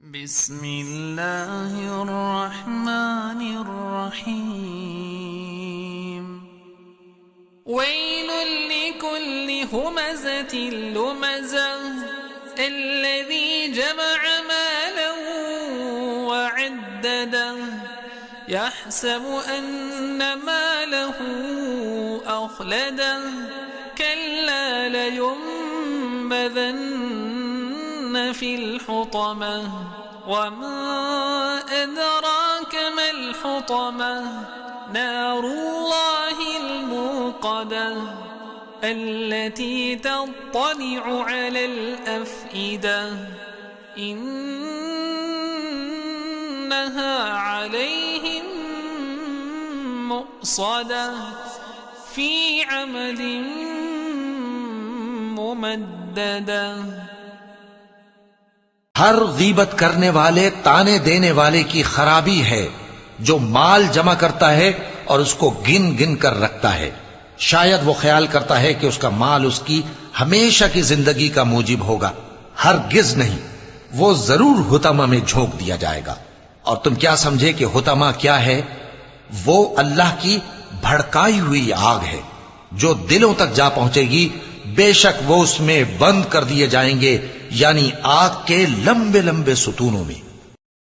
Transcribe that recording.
बिस्मिल्लाहिर्रहमानिर्रहीम। वैलुल लिकुल्लि हुमज़तिल लुमज़ह अल्लज़ी जमअ मालन वअद्ददह यहसबु अन्न मालहु अख़लदह कल्ला लयुंबज़न्न फिल हुतमह वमा अदराक मल हुतमह नारुल्लाहिल मूक़दह अल्लती तत्तलिउ अलल अफ़इदह इन्नहा अलैहिम मुक़सदह फ़ी अमदिन मुमद्ददह। हर गीबत करने वाले, ताने देने वाले की खराबी है जो माल जमा करता है और उसको गिन गिन कर रखता है। शायद वो ख्याल करता है कि उसका माल उसकी हमेशा की जिंदगी का मूजिब होगा। हरगिज नहीं, वो जरूर हुतमा में झोंक दिया जाएगा। और तुम क्या समझे कि हुतमा क्या है? वो अल्लाह की भड़काई हुई आग है जो दिलों तक जा पहुंचेगी। बेशक वो उसमें बंद कर दिए जाएंगे, यानी आग के लंबे लंबे सुतूनों में।